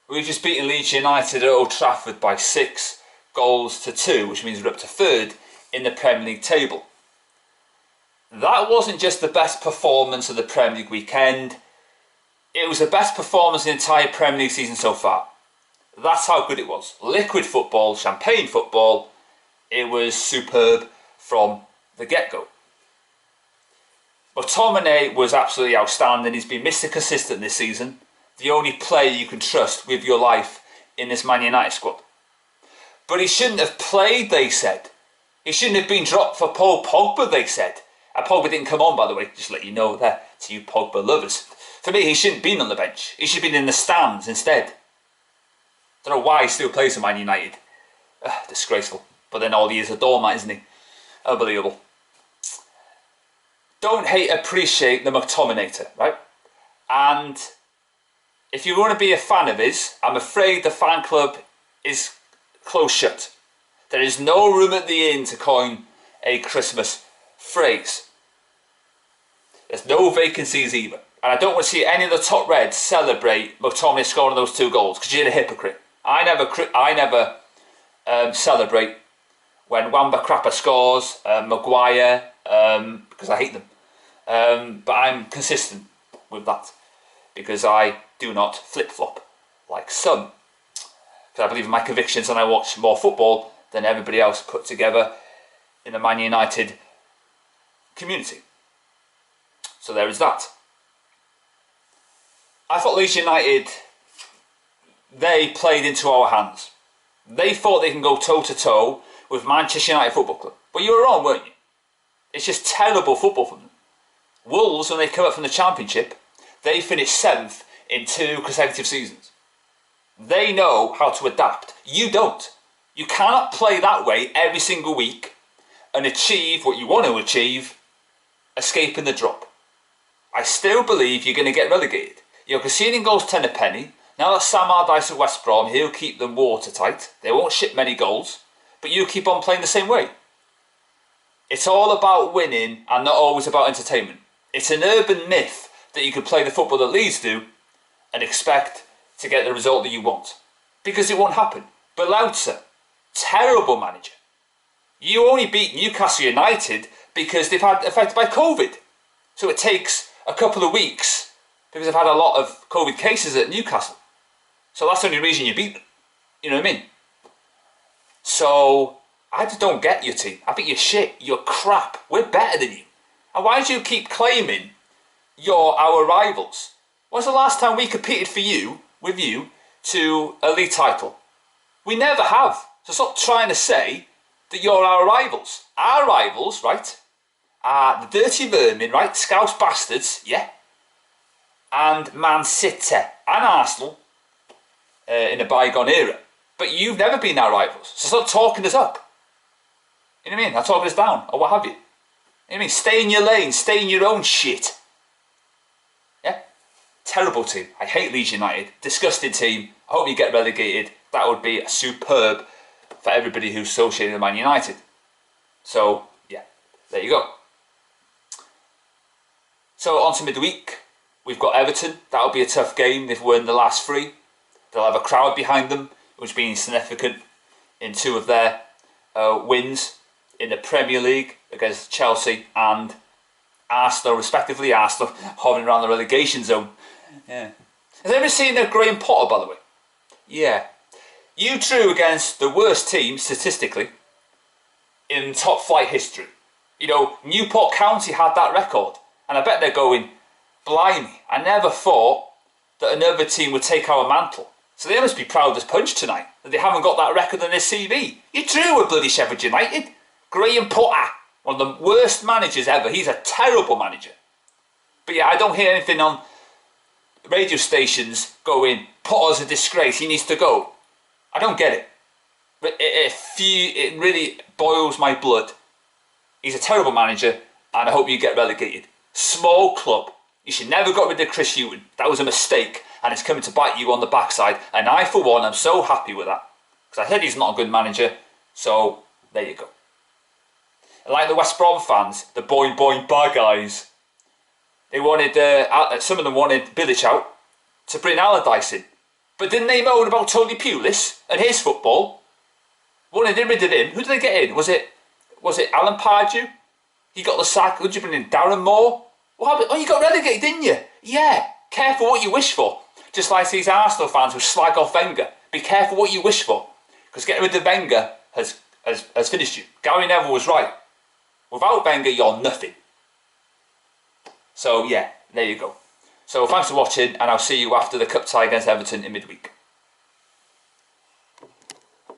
We've just beaten Leeds United at Old Trafford by 6-2, which means we're up to third in the Premier League table. That wasn't just the best performance of the Premier League weekend, it was the best performance in the entire Premier League season so far. That's how good it was. Liquid football, champagne football, it was superb from the get-go. McTominay was absolutely outstanding. He's been Mr. Consistent this season. The only player you can trust with your life in this Man United squad. But he shouldn't have played, they said. He shouldn't have been dropped for Paul Pogba, they said. And Pogba didn't come on, by the way, just to let you know there, to you Pogba lovers. For me, he shouldn't have been on the bench. He should have been in the stands instead. Don't know why he still plays for Man United. Disgraceful. But then all he is a doormat, isn't he? Unbelievable. Don't hate, appreciate the McTominator, right? And if you want to be a fan of his, I'm afraid the fan club is closed shut. There is no room at the inn to coin a Christmas phrase. There's no vacancies either. And I don't want to see any of the top reds celebrate McTominay scoring those 2 goals, because you're a hypocrite. I never celebrate when Wamba Krapa scores, Maguire, because I hate them. But I'm consistent with that, because I do not flip-flop like some. Because I believe in my convictions and I watch more football than everybody else put together in the Man United community. So there is that. I thought Leeds United, they played into our hands. They thought they can go toe-to-toe with Manchester United Football Club. But you were wrong, weren't you? It's just terrible football from them. Wolves, when they come up from the Championship, they finished 7th in 2 consecutive seasons. They know how to adapt. You don't. You cannot play that way every single week and achieve what you want to achieve, escaping the drop. I still believe you're going to get relegated. You're conceding goals 10 a penny. Now that Sam Allardyce at West Brom, he'll keep them watertight. They won't ship many goals, but you keep on playing the same way. It's all about winning and not always about entertainment. It's an urban myth that you could play the football that Leeds do and expect to get the result that you want. Because it won't happen. Bielsa, terrible manager. You only beat Newcastle United because they've had affected by COVID. So it takes a couple of weeks because they've had a lot of COVID cases at Newcastle. So that's the only reason you beat them. You know what I mean? So I just don't get your team. I think you're shit. You're crap. We're better than you. And why do you keep claiming you're our rivals? When's the last time we competed with you, to a league title? We never have. So stop trying to say that you're our rivals. Our rivals, right, are the dirty vermin, right, Scouse bastards, yeah, and Man City and Arsenal in a bygone era. But you've never been our rivals. So stop talking us up. You know what I mean? Not talking us down or what have you. You know what I mean? Stay in your lane. Stay in your own shit. Yeah? Terrible team. I hate Leeds United. Disgusting team. I hope you get relegated. That would be superb for everybody who's associated with Man United. So, yeah. There you go. So, on to midweek. We've got Everton. That'll be a tough game. They've won the last 3. They'll have a crowd behind them, which has been significant in 2 of their wins in the Premier League against Chelsea and Arsenal, respectively. Arsenal hovering around the relegation zone. Yeah. Has anyone seen Graham Potter, by the way? Yeah. You drew against the worst team, statistically, in top flight history. You know, Newport County had that record. And I bet they're going, blimey, I never thought that another team would take our mantle. So they must be proud as punch tonight, that they haven't got that record on their CV. You drew with bloody Sheffield United. Graham Potter, one of the worst managers ever. He's a terrible manager. But yeah, I don't hear anything on radio stations going, Potter's a disgrace, he needs to go. I don't get it. But it really boils my blood. He's a terrible manager, and I hope you get relegated. Small club. You should never got rid of Chris Hughton. That was a mistake, and it's coming to bite you on the backside. And I, for one, am so happy with that. Because I heard he's not a good manager, so there you go. And like the West Brom fans, the boing boing bar guys, they wanted, some of them wanted Bilic out to bring Allardyce in. But didn't they moan about Tony Pulis and his football? Wanted rid of him. Who did they get in? Was it Alan Pardew? He got the sack. Who'd you bring in? Darren Moore? What happened? Oh, you got relegated, didn't you? Yeah. Careful what you wish for. Just like these Arsenal fans who slag off Wenger. Be careful what you wish for. Because getting rid of Wenger has finished you. Gary Neville was right. Without Wenger, you're nothing. So, yeah, there you go. So, thanks for watching, and I'll see you after the cup tie against Everton in midweek.